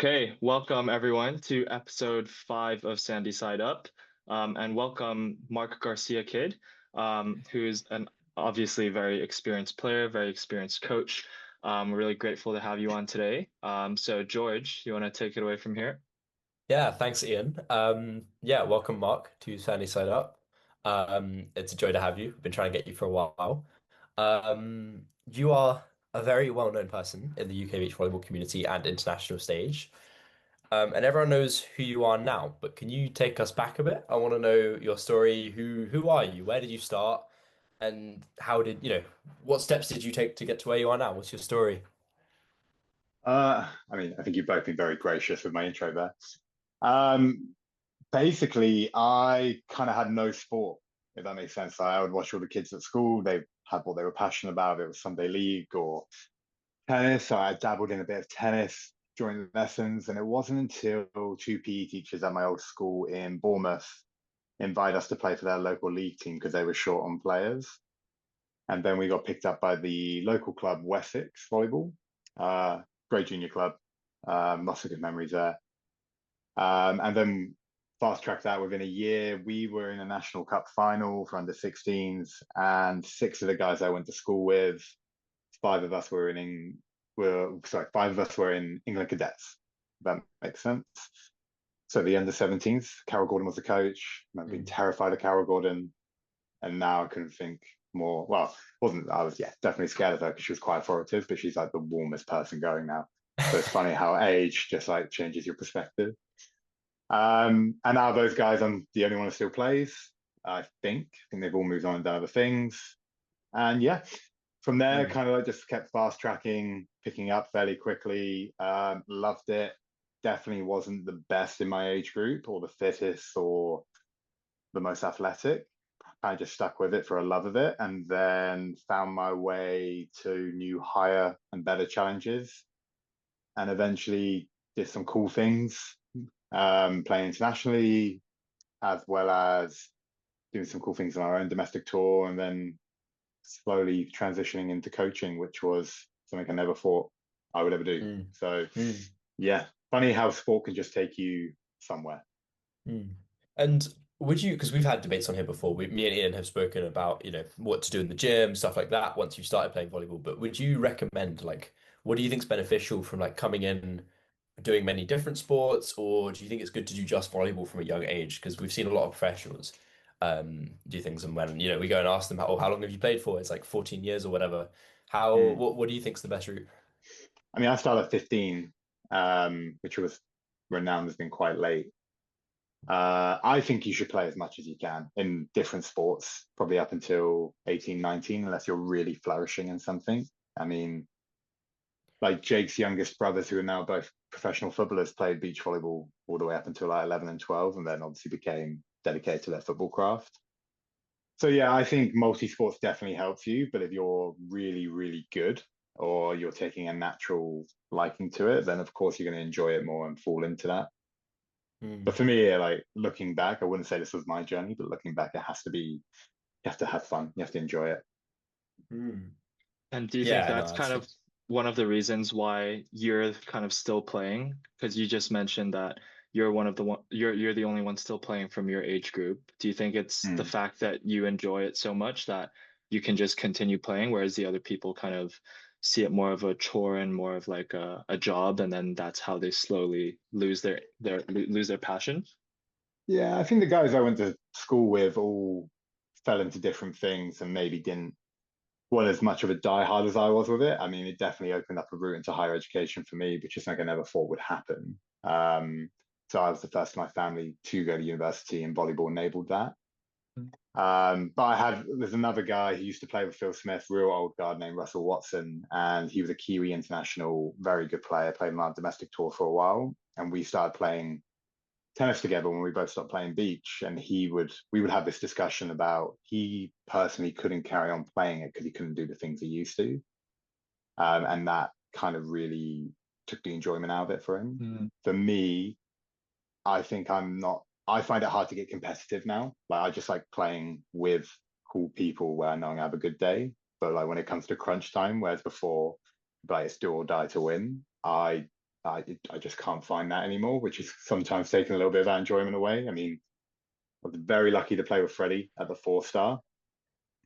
Okay, welcome everyone to episode 5 of Sandy Side Up. And welcome Mark Garcia Kid, who's an obviously very experienced player, very experienced coach. We're really grateful to have you on today. So George, you want to take it away from here? Yeah, thanks, Ian. Welcome, Mark, to Sandy Side Up. It's a joy to have you. I've been trying to get you for a while. You are a very well-known person in the UK beach volleyball community and international stage. And everyone knows who you are now, but can you take us back a bit? I want to know your story. Who are you? Where did you start? And how did, what steps did you take to get to where you are now? What's your story? I think you've both been very gracious with my intro there. Um, Basically, I kind of had no sport, if that makes sense. I would watch all the kids at school. They had what they were passionate about. It was Sunday league or tennis. So I dabbled in a bit of tennis during lessons. And it wasn't until two PE teachers at my old school in Bournemouth invited us to play for their local league team because they were short on players. And then we got picked up by the local club, Wessex Volleyball, uh, great junior club. Lots of good memories there. And then fast track that within a year, we were in a national cup final for under 16s, and six of the guys I went to school with, five of us were five of us were in England cadets. If that makes sense. So the under 17s, Carol Gordon was the coach. I've been Mm. terrified of Carol Gordon, and now I couldn't think more. Well, wasn't I was yeah definitely scared of her because she was quite authoritative, but she's like the warmest person going now. So it's funny how age just like changes your perspective. And now those guys, I'm the only one who still plays. I think. I think they've all moved on and done other things. And yeah, from there, Mm. kind of like just kept fast tracking, picking up fairly quickly. Loved it. Definitely wasn't the best in my age group or the fittest or the most athletic. I just stuck with it for a love of it and then found my way to new higher and better challenges and eventually did some cool things, playing internationally as well as doing some cool things on our own domestic tour and then slowly transitioning into coaching, which was something I never thought I would ever do. Mm. So Mm. yeah, funny how sport can just take you somewhere. Mm. And would you, because we've had debates on here before, me and Ian have spoken about, what to do in the gym, stuff like that, once you started playing volleyball. But would you recommend, like, what do you think is beneficial from like coming in, doing many different sports, or do you think it's good to do just volleyball from a young age? Because we've seen a lot of professionals do things, and when, we go and ask them, how long have you played for? It's like 14 years or whatever. Mm. What do you think is the best route? I mean, I started at 15, which was renowned as being quite late. I think you should play as much as you can in different sports, probably up until 18, 19, unless you're really flourishing in something. I mean, like Jake's youngest brothers, who are now both professional footballers, played beach volleyball all the way up until like 11 and 12, and then obviously became dedicated to their football craft. So, yeah, I think multi sports definitely helps you. But if you're really, really good or you're taking a natural liking to it, then of course you're going to enjoy it more and fall into that. But Mm. for me, like looking back, I wouldn't say this was my journey, but looking back, it has to be, you have to have fun, you have to enjoy it. Mm. And do you think Yeah, no, that's kind of absolutely. one of the reasons why you're kind of still playing? Because you just mentioned that you're the only one still playing from your age group. Do you think it's the Mm. fact that you enjoy it so much that you can just continue playing, whereas the other people kind of see it more of a chore and more of like a job, and then that's how they slowly lose their passion? Yeah, I think the guys I went to school with all fell into different things and maybe didn't weren't as much of a diehard as I was with it. I mean, it definitely opened up a route into higher education for me, which is something I never thought would happen. So I was the first in my family to go to university, and volleyball enabled that. But there's another guy who used to play with Phil Smith, real old guard named Russell Watson, and he was a Kiwi international, very good player, played on our domestic tour for a while. And we started playing tennis together when we both stopped playing beach. And we would have this discussion about he personally couldn't carry on playing it because he couldn't do the things he used to. And that kind of really took the enjoyment out of it for him. Mm. For me, I think I find it hard to get competitive now. Like I just like playing with cool people where I know I'm gonna have a good day. But like when it comes to crunch time, whereas before, like it's do or die to win, I I just can't find that anymore, which is sometimes taking a little bit of that enjoyment away. I mean, I was very lucky to play with Freddie at the 4 star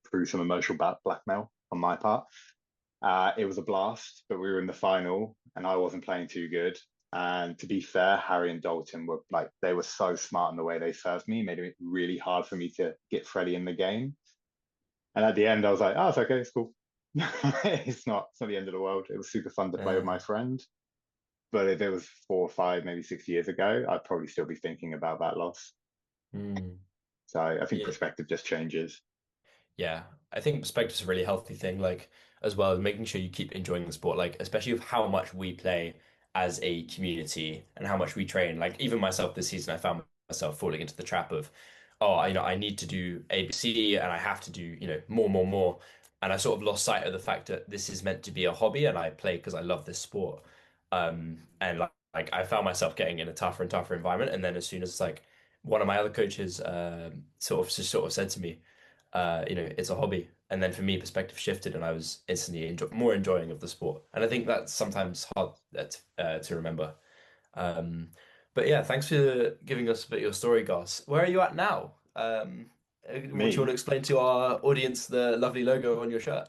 through some emotional blackmail on my part. It was a blast, but we were in the final and I wasn't playing too good. And to be fair, Harry and Dalton were like, they were so smart in the way they served me, made it really hard for me to get Freddie in the game. And at the end, I was like, oh, it's okay, it's cool. It's not the end of the world. It was super fun to play with my Uh, friend. But if it was 4 or 5, maybe 6 years ago, I'd probably still be thinking about that loss. mm, So I think yeah. perspective just changes. Yeah, I think perspective is a really healthy thing, like as well as making sure you keep enjoying the sport, like especially with how much we play as a community and how much we train. Like even myself this season, I found myself falling into the trap of, oh, I need to do ABC and I have to do, more, more, more. And I sort of lost sight of the fact that this is meant to be a hobby and I play because I love this sport. And like I found myself getting in a tougher and tougher environment. And then as soon as like one of my other coaches sort of said to me, it's a hobby. And then for me, perspective shifted, and I was instantly more enjoying of the sport. And I think that's sometimes hard to remember. Um, but yeah, thanks for giving us a bit of your story, Goss. Where are you at now? What do you want to Me, explain to our audience the lovely logo on your shirt?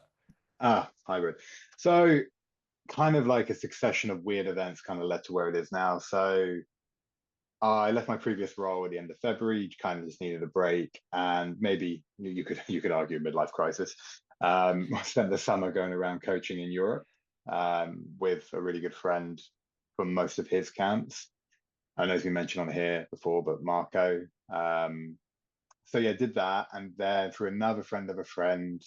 hybrid. So kind of like a succession of weird events kind of led to where it is now. So I left my previous role at the end of February, kind of just needed a break, and maybe you could argue midlife crisis. I spent the summer going around coaching in Europe with a really good friend from most of his camps. I know it's been mentioned on here before, but Marco. Um, so yeah, did that, and then through another friend of a friend,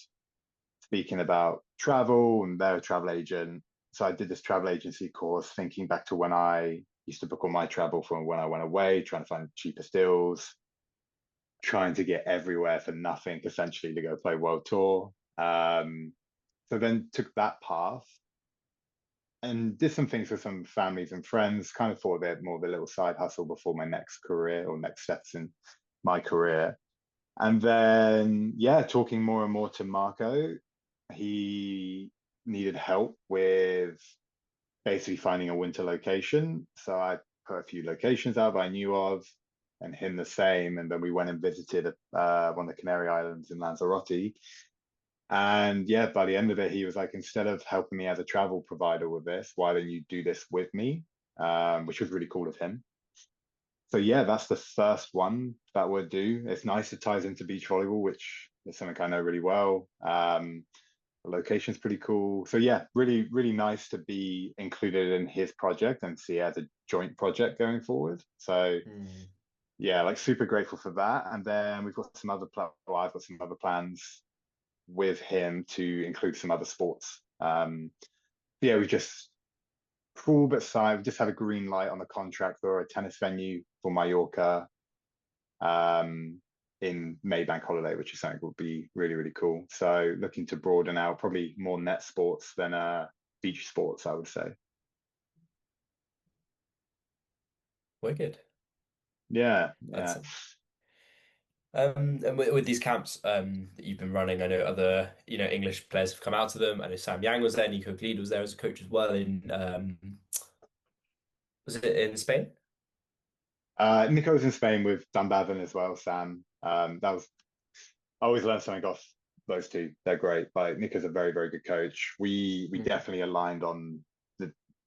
speaking about travel, and they're a travel agent. So I did this travel agency course, thinking back to when I used to book all my travel from when I went away, trying to find the cheapest deals, trying to get everywhere for nothing, essentially to go play world tour. So then took that path and did some things with some families and friends, kind of thought a bit more of a little side hustle before my next career or next steps in my career. And then, yeah, talking more and more to Marco, he needed help with basically finding a winter location. So I put a few locations out that I knew of, and him the same. And then we went and visited one of the Canary Islands in Lanzarote. And yeah, by the end of it, he was like, instead of helping me as a travel provider with this, why don't you do this with me? Which was really cool of him. So yeah, that's the first one that we'll do. It's nice. It ties into beach volleyball, which is something I know really well. The location's pretty cool. So yeah, really, really nice to be included in his project and see it as a joint project going forward. So Mm, yeah, like super grateful for that. And then we've got some other well, I've got some other plans with him to include some other sports. Yeah, we just cool but side. We just had a green light on the contract for a tennis venue for Mallorca um, in May Bank Holiday, which is something that would be really, really cool. So looking to broaden out probably more net sports than beach sports, I would say. wicked. Yeah, That's yeah. and with these camps that you've been running, I know other English players have come out to them. I know Sam Yang was there, Nico Kleed was there as a coach as well in was it in Spain? Nico's in Spain with Dan Bevan as well, Sam. That was I always learn something off those two. They're great. Like Nico's a very, very good coach. We Mm, definitely aligned on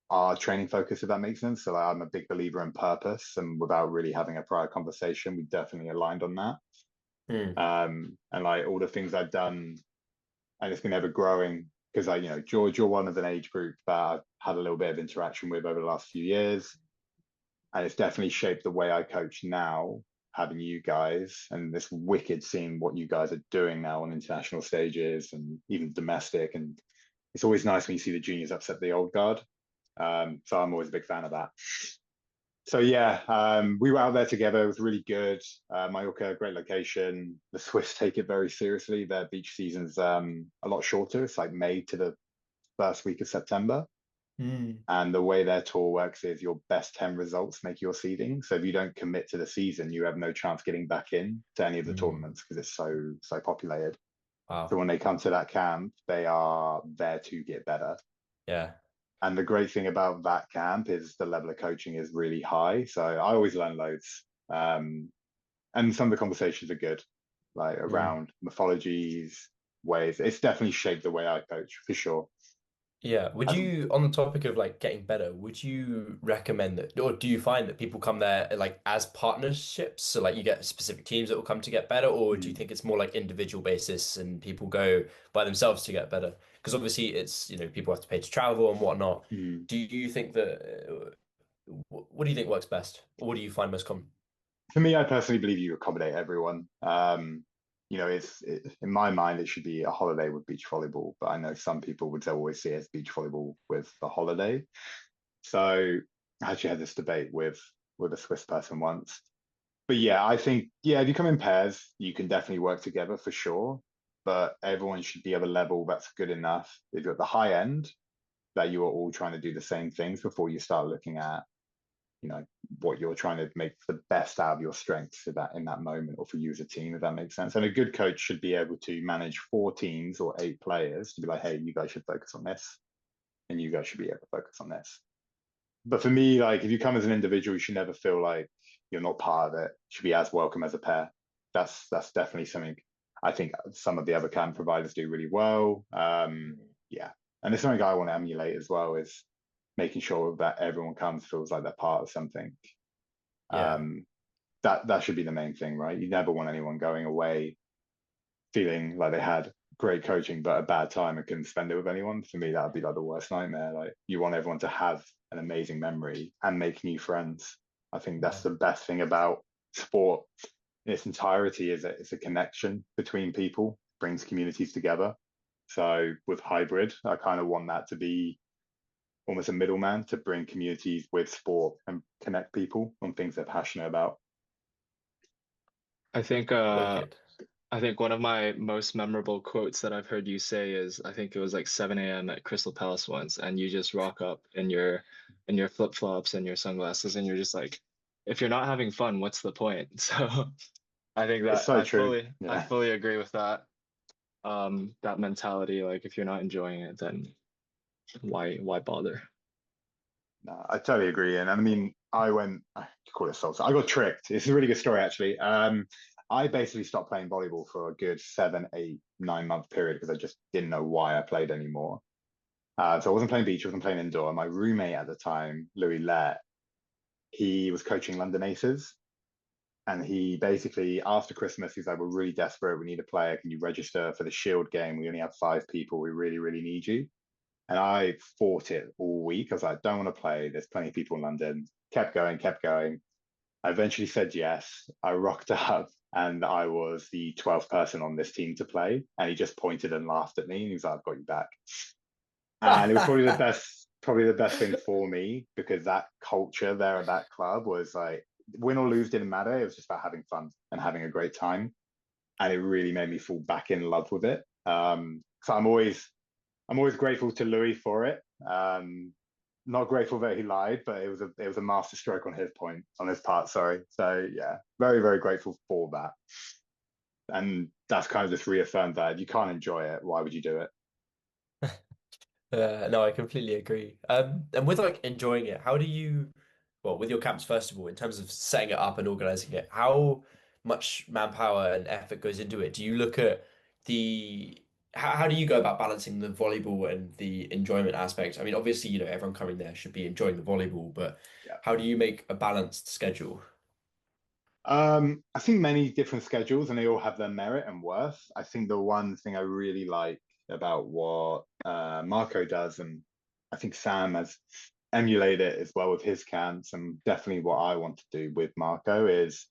our training focus, if that makes sense. So like, I'm a big believer in purpose, and without really having a prior conversation, we definitely aligned on that. mm, And like all the things I've done, and it's been ever growing because George, you're one of an age group that I've had a little bit of interaction with over the last few years, and it's definitely shaped the way I coach now. Having you guys and this wicked seeing what you guys are doing now on international stages and even domestic, and it's always nice when you see the juniors upset the old guard. So I'm always a big fan of that. So yeah, we were out there together. It was really good. Mallorca, great location. The Swiss take it very seriously. Their beach season's a lot shorter. It's like May to the first week of September. mm, And the way their tour works is your best 10 results make your seeding. So if you don't commit to the season, you have no chance getting back in to any of the mm. tournaments because it's so populated. So Wow. when they come to that camp, they are there to get better. Yeah. And the great thing about that camp is the level of coaching is really high. So I always learn loads. And some of the conversations are good, like Mm. around mythologies, ways. It's definitely shaped the way I coach for sure. Yeah. Would As you, on the topic of like getting better, would you recommend that, or do you find that people come there like as partnerships? So like you get specific teams that will come to get better, or do you mm, think it's more like individual basis and people go by themselves to get better? Because obviously it's, people have to pay to travel and whatnot. mm. Do you think that, what do you think works best? Or what do you find most common? For me, I personally believe you accommodate everyone. In my mind, it should be a holiday with beach volleyball, but I know some people would always see it as beach volleyball with the holiday. So I actually had this debate with a Swiss person once. But yeah, I think yeah, if you come in pairs, you can definitely work together for sure. But everyone should be at a level that's good enough. If you're at the high end, that you are all trying to do the same things before you start looking at you know what you're trying to make the best out of your strengths for that in that moment or for you as a team, if that makes sense. And a good coach should be able to manage 4 teams or 8 players to be like, hey, you guys should focus on this, and you guys should be able to focus on this. But for me, like if you come as an individual, you should never feel like you're not part of it. You should be as welcome as a pair. That's definitely something I think some of the other camp providers do really well. Yeah, and it's something I want to emulate as well is making sure that everyone comes feels like they're part of something. Yeah. Um, that should be the main thing, right? You never want anyone going away feeling like they had great coaching but a bad time and couldn't spend it with anyone. For me, that would be like the worst nightmare. Like you want everyone to have an amazing memory and make new friends. I think that's Yeah. the best thing about sport in its entirety is that it's a connection between people, brings communities together. So with hybrid, I kind of want that to be almost a middleman to bring communities with sport and connect people on things they're passionate about. I think Wicked. I think one of my most memorable quotes that I've heard you say is I think it was like 7 a.m. at Crystal Palace once, and you just rock up in your flip-flops and your sunglasses, and you're just like, if you're not having fun, what's the point? So I think It's that so true. I Yeah. fully agree with that. That mentality, like if you're not enjoying it, then why bother? No, I totally agree. And I mean, I call it salsa. I got tricked. It's a really good story, actually. I basically stopped playing volleyball for a good 7, 8, 9 month period because I just didn't know why I played anymore. So I wasn't playing beach, I wasn't playing indoor. My roommate at the time, Louis Lett, he was coaching London Aces. And he basically, after Christmas, he's like, we're really desperate. We need a player. Can you register for the Shield game? We only have 5 people. We really, really need you. And I fought it all week. I was like, don't want to play. There's plenty of people in London. Kept going, kept going. I eventually said yes. I rocked up and I was the 12th person on this team to play. And he just pointed and laughed at me. And he was like, I've got you back. And it was probably the best thing for me because that culture there at that club was like, win or lose didn't matter. It was just about having fun and having a great time. And it really made me fall back in love with it. So I'm always grateful to Louis for it. Not grateful that he lied, but it was a master stroke on his part. Sorry. So yeah, very very grateful for that. And that's kind of just reaffirmed that if you can't enjoy it, why would you do it? No, I completely agree. And with like enjoying it, how do you, well, with your camps, first of all, in terms of setting it up and organizing it, how much manpower and effort goes into it? Do you look at the, how do you go about balancing the volleyball and the enjoyment aspect? I mean, obviously, everyone coming there should be enjoying the volleyball, but Yeah. how do you make a balanced schedule? I think many different schedules and they all have their merit and worth. I think the one thing I really like about what Marco does, and I think Sam has emulated it as well with his camps, and definitely what I want to do with Marco is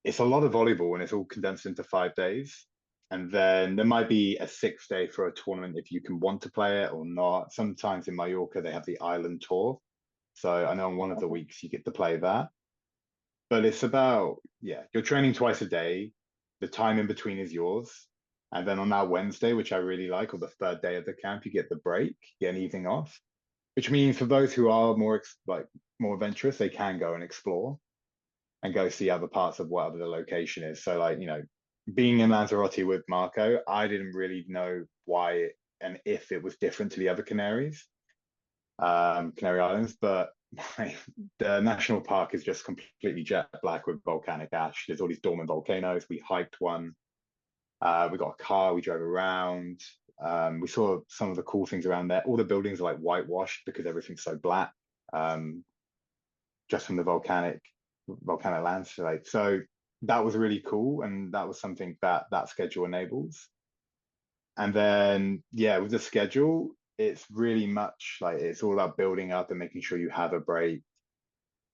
it's a lot of volleyball and it's all condensed into 5 days. And then there might be a 6 day for a tournament if you can want to play it or not. Sometimes in Mallorca, they have the island tour. So I know on one of the weeks you get to play that. But it's about, yeah, you're training twice a day. The time in between is yours. And then on that Wednesday, which I really like, or the third day of the camp, you get the break, you get an evening off, which means for those who are more adventurous, they can go and explore and go see other parts of whatever the location is. So like, being in Lanzarote with Marco, I didn't really know why and if it was different to the other Canaries. Canary Islands, but the national park is just completely jet black with volcanic ash. There's all these dormant volcanoes. We hiked one. We got a car. We drove around. We saw some of the cool things around there. All the buildings are like whitewashed because everything's so black, just from the volcanic landscape. So that was really cool, and that was something that that schedule enables. And then, yeah, with the schedule, it's really much like it's all about building up and making sure you have a break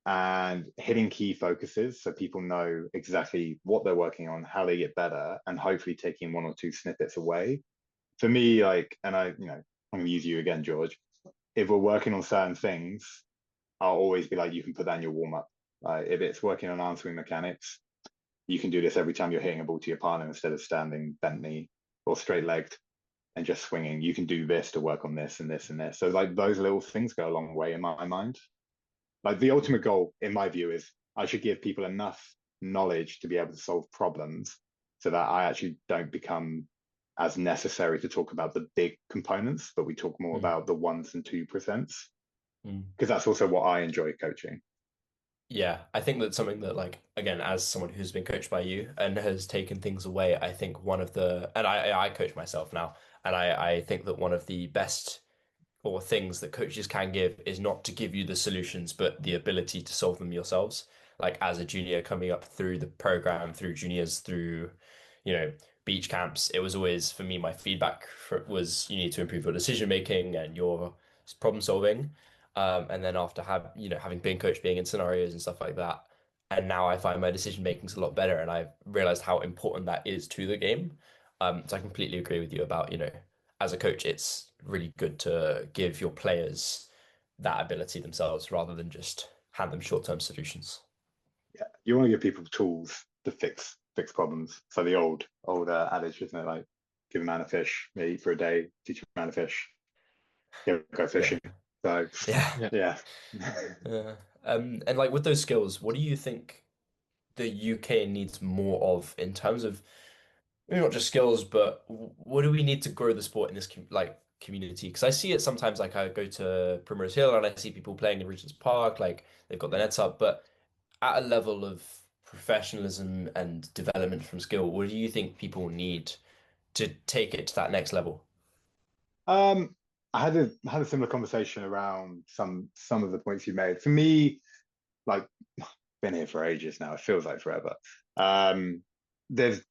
and hitting key focuses so people know exactly what they're working on, how they get better, and hopefully taking one or two snippets away. For me, like, and I'm going to use you again, George. If we're working on certain things, I'll always be like, you can put that in your warm up. If it's working on arm swing mechanics, you can do this every time you're hitting a ball to your partner instead of standing bent knee or straight legged and just swinging. You can do this to work on this and this and this. So like those little things go a long way in my mind. Like the ultimate goal, in my view, is I should give people enough knowledge to be able to solve problems so that I actually don't become as necessary to talk about the big components, but we talk more about the 1s and 2%, because that's also what I enjoy coaching. Yeah, I think that's something that, like, again, as someone who's been coached by you and has taken things away, I think one of the, and I coach myself now, and I think that one of the best or things that coaches can give is not to give you the solutions, but the ability to solve them yourselves. Like as a junior coming up through the program, through juniors, through, beach camps, it was always for me, my feedback was you need to improve your decision making and your problem solving. And then after having been coached, being in scenarios and stuff like that, and now I find my decision making's a lot better, and I've realized how important that is to the game. So I completely agree with you about, as a coach, it's really good to give your players that ability themselves rather than just hand them short-term solutions. Yeah, you want to give people tools to fix problems. So the old adage, isn't it? Like, give a man a fish, eat for a day, teach a man a fish, go Yeah. fishing. So Yeah. Yeah. yeah. Yeah. And like with those skills, what do you think the UK needs more of in terms of maybe not just skills, but what do we need to grow the sport in this community? Because I see it sometimes, like I go to Primrose Hill and I see people playing in Regent's Park, like they've got their nets up, but at a level of professionalism and development from skill, what do you think people need to take it to that next level? Um, I had a similar conversation around some of the points you made. For me, like, been here for ages now. It feels like forever. Um, there's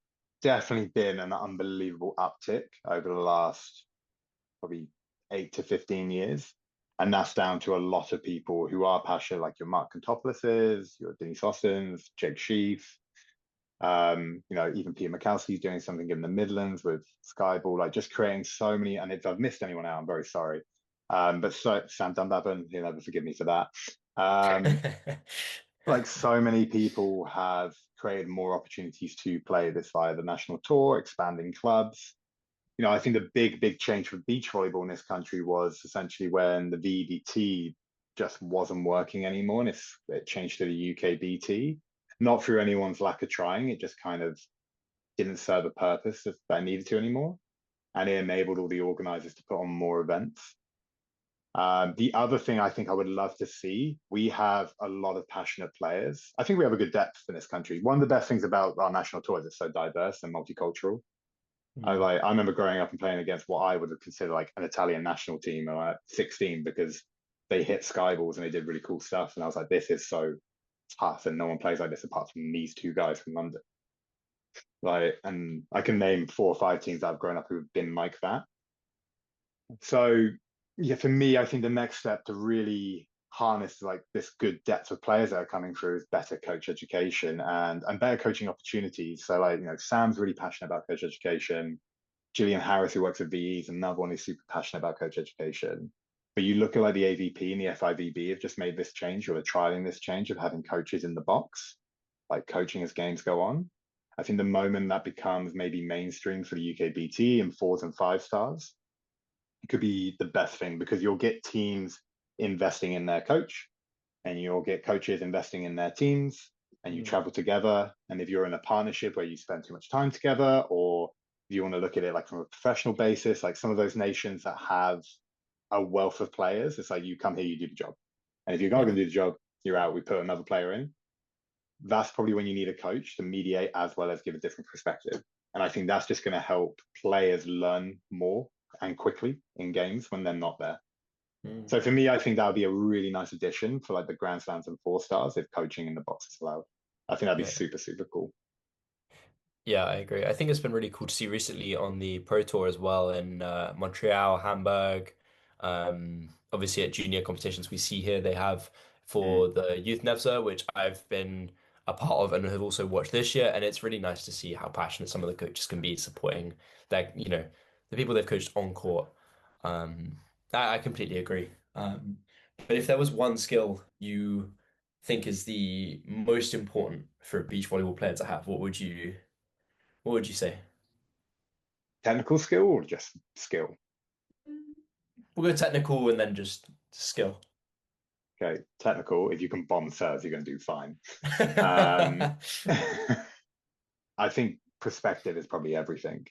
definitely been an unbelievable uptick over the last probably 8 to 15 years. And that's down to a lot of people who are passionate, like your Mark Contopoulos, your Denise Austins, Jake Sheaf, even Peter Mikowski's doing something in the Midlands with Skyball, like just creating so many. And if I've missed anyone out, I'm very sorry. But Sam Dunbabin, he'll never forgive me for that. Um, like so many people have created more opportunities to play this via the national tour, expanding clubs. I think the big change for beach volleyball in this country was essentially when the VBT just wasn't working anymore, and it changed to the UKBT. Not through anyone's lack of trying, it just kind of didn't serve a purpose that needed to anymore, and it enabled all the organisers to put on more events. The other thing I think I would love to see, we have a lot of passionate players. I think we have a good depth in this country. One of the best things about our national tour is it's so diverse and multicultural. Mm. I remember growing up and playing against what I would have considered like an Italian national team at 16 because they hit skyballs and they did really cool stuff. And I was like, this is so tough and no one plays like this apart from these two guys from London. Like, and I can name 4 or 5 teams that I've grown up who've been like that. So yeah, for me, I think the next step to really harness like this good depth of players that are coming through is better coach education and better coaching opportunities. So like, Sam's really passionate about coach education. Gillian Harris, who works at VE, is another one who's super passionate about coach education. But you look at like the AVP and the FIVB have just made this change, or are trialing this change of having coaches in the box, like coaching as games go on. I think the moment that becomes maybe mainstream for the UKBT and 4s and 5 stars, it could be the best thing because you'll get teams investing in their coach and you'll get coaches investing in their teams and you Mm. travel together. And if you're in a partnership where you spend too much time together, or if you want to look at it like from a professional basis, like some of those nations that have a wealth of players. It's like you come here, you do the job, and if you're not Yeah. going to do the job, you're out. We put another player in. That's probably when you need a coach to mediate as well as give a different perspective. And I think that's just going to help players learn more and quickly in games when they're not there. Mm. So for me, I think that would be a really nice addition for like the Grand Slams and 4 stars if coaching in the box is allowed. I think that'd be Yeah. super, super cool. Yeah, I agree. I think it's been really cool to see recently on the Pro Tour as well in Montreal, Hamburg. Obviously at junior competitions we see here they have Mm. for the Youth Nevza, which I've been a part of and have also watched this year. And it's really nice to see how passionate some of the coaches can be supporting their, the people they've coached on court. I completely agree. But if there was one skill you think is the most important for a beach volleyball player to have, what would you say? Technical skill or just skill? We'll go technical and then just skill. Okay, technical. If you can bomb serves, you're going to do fine. Um, I think perspective is probably everything.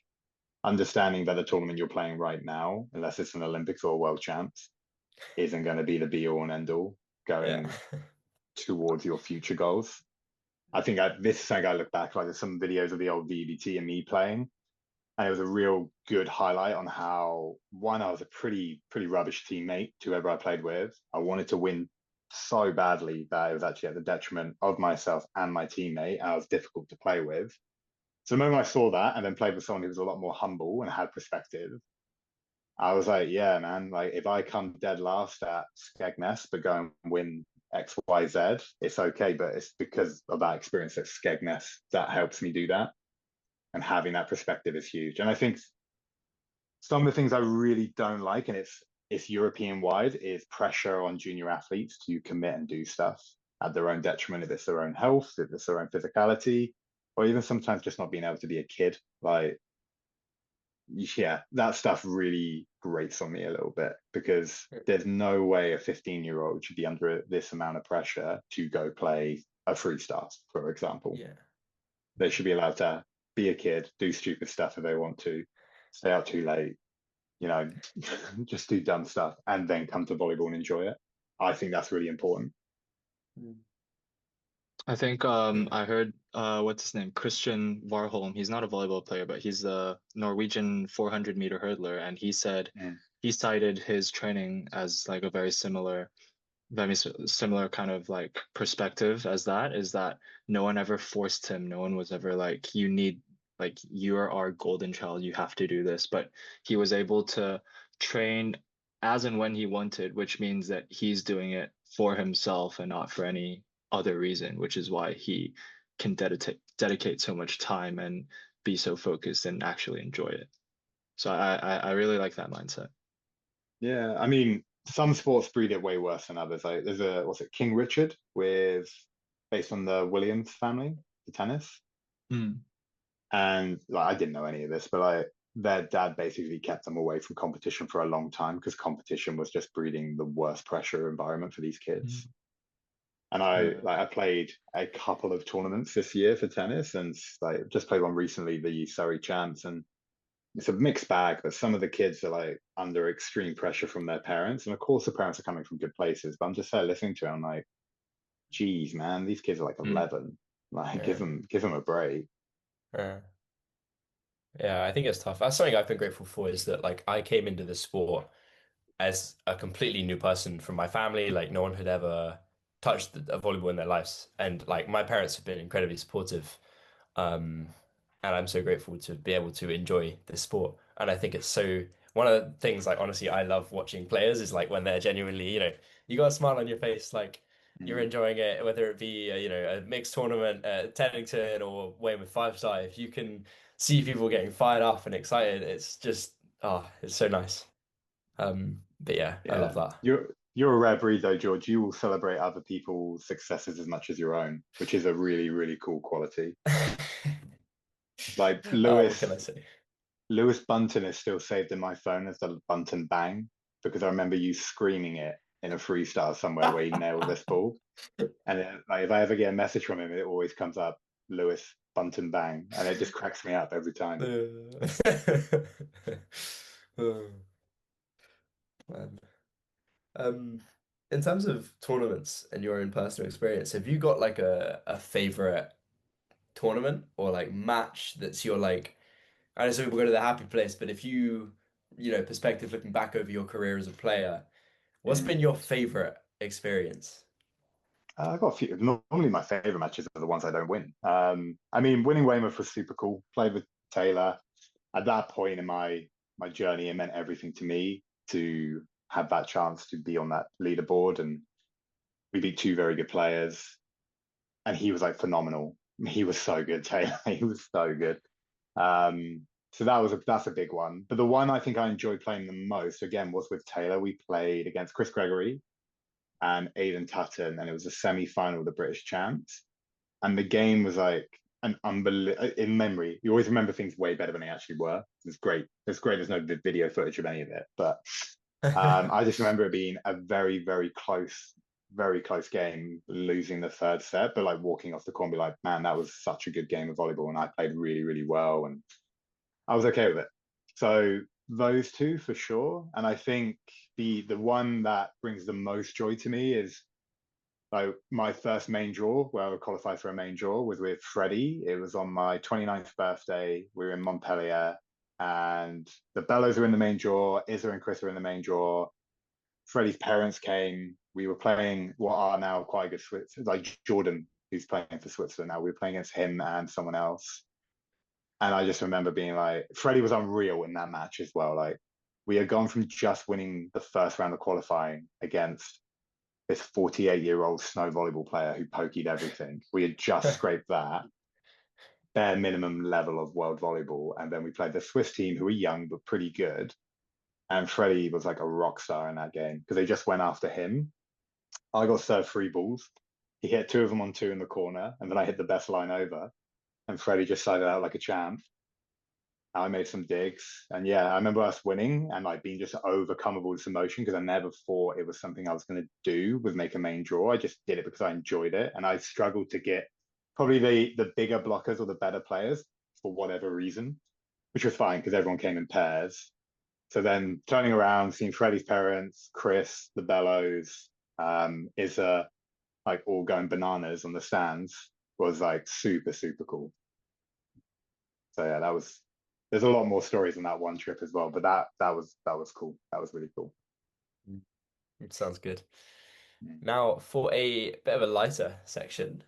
Understanding that the tournament you're playing right now, unless it's an Olympics or a World Champs, isn't going to be the be all and end all Yeah. going towards your future goals. I think this is something I look back like there's some videos of the old VBT and me playing, and it was a real good highlight on how one I was a pretty rubbish teammate to whoever I played with. I wanted to win so badly that it was actually at the detriment of myself and my teammate. And I was difficult to play with. So the moment I saw that and then played with someone who was a lot more humble and had perspective, I was like, yeah, man, like if I come dead last at Skegness but go and win XYZ, it's okay. But it's because of that experience at Skegness that helps me do that. And having that perspective is huge. And I think some of the things I really don't like, and it's European wide, is pressure on junior athletes to commit and do stuff at their own detriment if it's their own health, if it's their own physicality, or even sometimes just not being able to be a kid. Like, yeah, that stuff really grates on me a little bit because there's no way a 15-year-old should be under this amount of pressure to go play a freestyle, for example. Yeah. They should be allowed to be a kid, do stupid stuff if they want to, stay out too late, you know, just do dumb stuff and then come to volleyball and enjoy it. I think that's really important. Mm. I think Yeah. I heard what's his name? Christian Warholm. He's not a volleyball player, but he's a Norwegian 400-meter hurdler, and he said Mm. he cited his training as like a very similar kind of like perspective as that is that no one ever forced him. No one was ever like, you need, like, you're our golden child, you have to do this. But he was able to train as and when he wanted, which means that he's doing it for himself and not for any other reason, which is why he can dedicate so much time and be so focused and actually enjoy it. So I really like that mindset. Yeah, I mean, some sports breed it way worse than others. Like there's what's it, King Richard with based on the Williams family, the tennis. Mm. And like I didn't know any of this, but like their dad basically kept them away from competition for a long time because competition was just breeding the worst pressure environment for these kids. Mm. And Yeah. I played a couple of tournaments this year for tennis, and like just played one recently, the Surrey Champs, and it's a mixed bag. But some of the kids are like under extreme pressure from their parents, and of course the parents are coming from good places. But I'm just there listening to it, I'm like, geez, man, these kids are like Mm. 11. Like, Yeah. give them a break. Yeah. Yeah, I think it's tough. That's something I've been grateful for is that like I came into this sport as a completely new person from my family. Like no one had ever touched a volleyball in their lives. And like my parents have been incredibly supportive. Um, and I'm so grateful to be able to enjoy this sport. And I think it's so one of the things like honestly I love watching players is like when they're genuinely, you got a smile on your face, like you're Mm. enjoying it, whether it be a mixed tournament at Teddington or Weymouth Five Star. If you can see people getting fired up and excited, it's just it's so nice. But yeah, I love Yeah, that. you're a rare breed though, George. You will celebrate other people's successes as much as your own, which is a really, really cool quality. Like What can I say? Lewis Bunton is still saved in my phone as the Bunton Bang because I remember you screaming it in a freestyle somewhere where he nailed this ball. And like if I ever get a message from him, it always comes up Lewis Bunton Bang, and it just cracks me up every time. Oh, man. Um, in terms of tournaments and your own personal experience, have you got like a favorite tournament or like match that's your like I know some people go to the happy place, but if perspective looking back over your career as a player, what's Mm. been your favorite experience? I've got a few. Normally, my favorite matches are the ones I don't win. I mean, winning Weymouth was super cool. Played with Taylor. At that point in my journey, it meant everything to me to have that chance to be on that leaderboard. And we beat two very good players, and he was like phenomenal. He was so good, Taylor. He was so good. So that's a big one. But the one I think I enjoyed playing the most again was with Taylor. We played against Chris Gregory and Aidan Tutton, and it was a semi-final of the British Champs. And the game was like an unbelievable in memory. You always remember things way better than they actually were. It's great. It's great. There's no video footage of any of it, but I just remember it being a very close game, losing the third set, but like walking off the court and be like, man, that was such a good game of volleyball, and I played really, really well, and I was okay with it. So those two for sure. And I think the one that brings the most joy to me is like my first main draw, where I would qualify for a main draw, was with Freddie. It was on my 29th birthday. We were in Montpellier, and the Bellows were in the main draw. Izza and Chris were in the main draw. Freddie's parents came. We were playing what are now quite good Swiss, like Jordan, who's playing for Switzerland now. We were playing against him and someone else. And I just remember being like, Freddie was unreal in that match as well. Like, we had gone from just winning the first round of qualifying against this 48-year-old snow volleyball player who pokeyed everything. We had just scraped that bare minimum level of world volleyball. And then we played the Swiss team who were young but pretty good. And Freddie was like a rock star in that game because they just went after him. I got served three balls. He hit two of them on two in the corner, and then I hit the best line over. And Freddie just sided out like a champ. I made some digs, and yeah, I remember us winning and like being just overcome with all this emotion because I never thought it was something I was going to do with make a main draw. I just did it because I enjoyed it, and I struggled to get probably the bigger blockers or the better players for whatever reason, which was fine because everyone came in pairs. So then turning around, seeing Freddie's parents, Chris, the Bellows, Izza, like all going bananas on the stands was like super cool. So yeah, that was. There's a lot more stories on that one trip as well, but that was cool. That was really cool. It sounds good. Mm. Now, for a bit of a lighter section,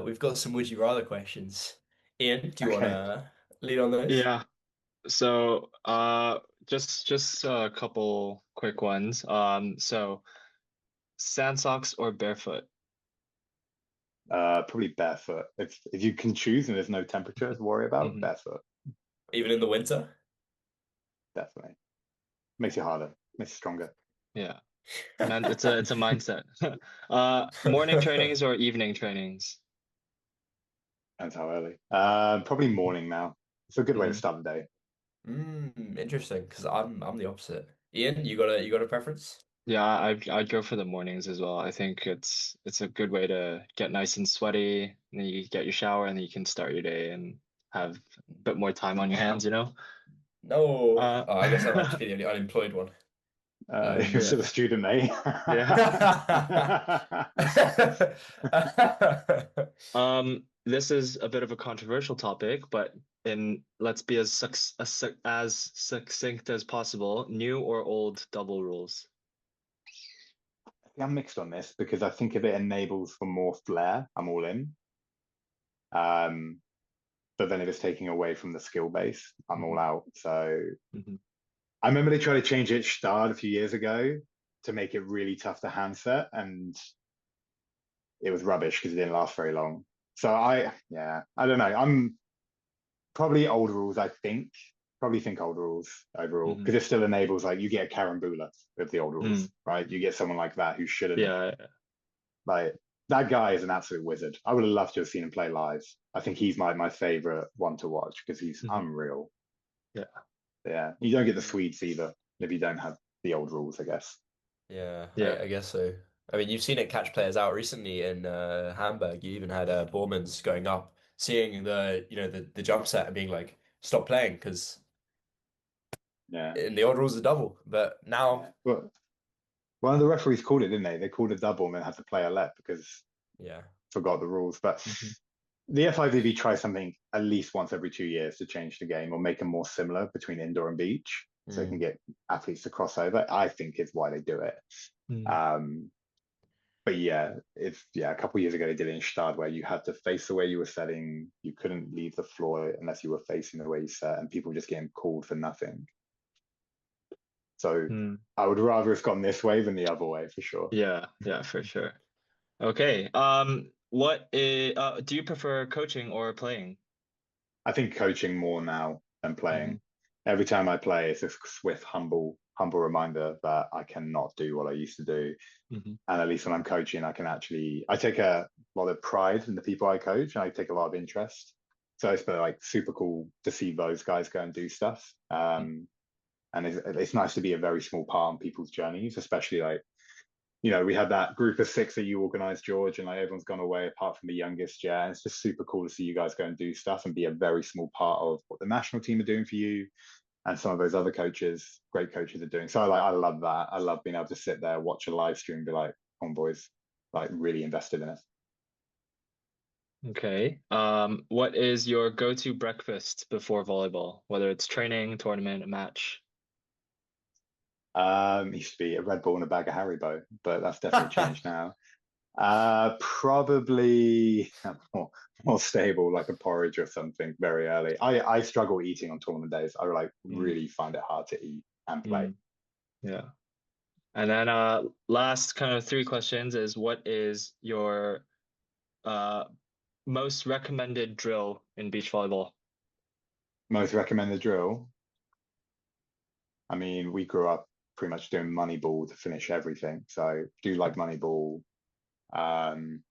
we've got some would you rather questions. Ian, do you want Okay. to lead on those? Yeah. So, just a couple quick ones. So sand socks or barefoot? Probably barefoot. If you can choose and there's no temperature to worry about, Hmm. barefoot, Even in the winter? definitely. Makes you harder, makes you stronger. Yeah. Man, it's a mindset. Morning trainings or evening trainings? Depends how early. Probably morning now. It's a good way to Hmm. start the day. Interesting, because I'm the opposite. Ian, you got a preference? Yeah, I'd go for the mornings as well. I think it's a good way to get nice and sweaty, and then you get your shower, and then you can start your day and have a bit more time on your hands, you know? No. Uh, Oh, I guess I might just be the only unemployed one. You're yeah. still a student, mate. Yeah. This is a bit of a controversial topic, but in let's be as succinct as possible. New or old double rules? I'm mixed on this because I think if it enables for more flair, I'm all in. Um, but then if it's taking away from the skill base, I'm all Hmm. out. So Hmm. I remember they tried to change it Start a few years ago to make it really tough to handset, and it was rubbish because it didn't last very long. So yeah, I don't know. I'm probably old rules. I think probably think old rules overall Hmm. because it still enables like you get a Karambula with the old Hmm. rules, right? You get someone like that who shouldn't Yeah. like that guy is an absolute wizard. I would have loved to have seen him play live. I think he's my favorite one to watch because he's Hmm. unreal. Yeah. Yeah, you don't get the Swedes either if you don't have the old rules, I guess. Yeah, Yeah. I guess so. I mean, you've seen it catch players out recently in Hamburg. You even had Bormans going up, seeing the jump set and being like, "Stop playing," because Yeah, in the old rules are double. But yeah. now, Well, one of the referees called it, didn't they? They called a double and then had to play a let because Yeah. forgot the rules. But Mhm. the FIVB tries something at least once every 2 years to change the game or make them more similar between indoor and beach, so they can get athletes to cross over. I think is why they do it. Mm. But yeah, a couple of years ago they did it in Stad where you had to face the way you were setting. You couldn't leave the floor unless you were facing the way you set, and people just getting called for nothing. So Mm. I would rather it's gone this way than the other way for sure. Yeah, yeah, for sure. Okay. Do you prefer coaching or playing? I think coaching more now than Hmm. playing. Every time I play, it's a swift, humble reminder that I cannot do what I used to do. Hmm. And at least when I'm coaching, I take a lot of pride in the people I coach, and I take a lot of interest. So it's been like super cool to see those guys go and do stuff. And it's nice to be a very small part on people's journeys, especially like, we had that group of six that you organized, George, and like everyone's gone away apart from the youngest. Yeah, and it's just super cool to see you guys go and do stuff and be a very small part of what the national team are doing for you and some of those other coaches, great coaches, are doing. So I love that. I love being able to sit there, watch a live stream, be like, "Come on, boys," like really invested in it. Okay. What is your go-to breakfast before volleyball, whether it's training, tournament, a match? It used to be a Red Bull and a bag of Haribo, but that's definitely changed now. Probably more stable, like a porridge or something very early. I struggle eating on tournament days. I like Mm. really find it hard to eat and play. Mm. Yeah. And then last kind of three questions is what is your uh most recommended drill in beach volleyball? Most recommended drill. I mean, we grew up pretty much doing money ball to finish everything. So do like money ball. Um,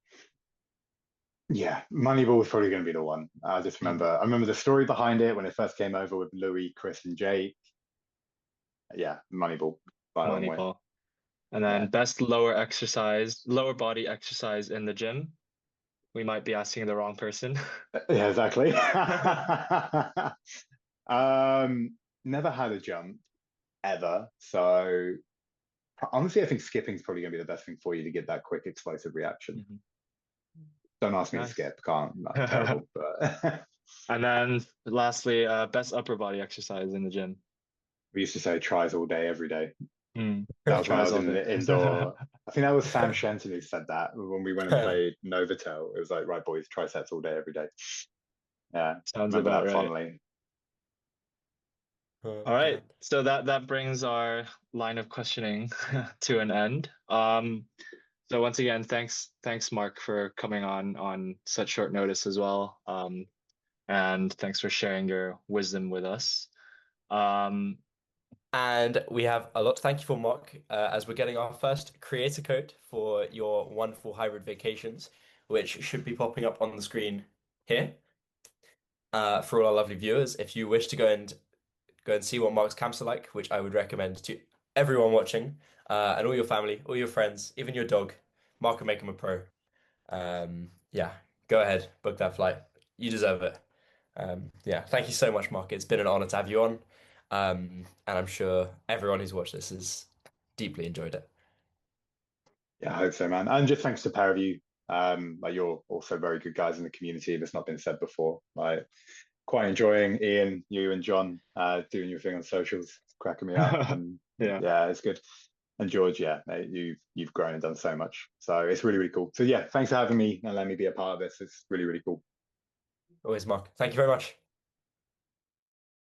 yeah, money ball is probably going to be the one. Mm. I remember the story behind it when it first came over with Louis, Chris, and Jake. Yeah, money ball by a long Money way. ball. And then Yeah, best lower body exercise in the gym. We might be asking the wrong person. yeah, exactly. Never had a jump ever. So honestly, I think skipping is probably going to be the best thing for you to get that quick explosive reaction. Mhm. Don't ask me to Nice. skip. Can't. I'm terrible. But And then lastly, best upper body exercise in the gym. we used to say tries all day, every day. Mm. That was when I Tries was all in day. the indoor. I think that was Sam Shenton who said that when we went and played Novotel. It was like, right, boys, triceps all day, every day. Yeah, Sounds remember about that right. fondly. All Oh, right. man. So that brings our line of questioning to an end. So once again, thanks Mark for coming on such short notice as well. And thanks for sharing your wisdom with us. Um, And we have a lot to thank you for, Mark, as we're getting our first creator code for your wonderful hybrid vacations, which should be popping up on the screen here for all our lovely viewers. If you wish to go and see what Mark's camps are like, which I would recommend to everyone watching, and all your family, all your friends, even your dog, Mark will make him a pro. Yeah, go ahead, book that flight. You deserve it. Yeah, thank you so much, Mark. It's been an honor to have you on. And I'm sure everyone who's watched this has deeply enjoyed it. Yeah, I hope so, man. And just thanks to pair of you. Like you're also very good guys in the community. If it's not been said before. Like quite enjoying Ian, you and John doing your thing on socials, cracking me up, and yeah, yeah, it's good. And George, yeah, mate, you've grown and done so much, so it's really really cool. So yeah, thanks for having me and letting me be a part of this. It's really really cool. Always, Mark. Thank you very much.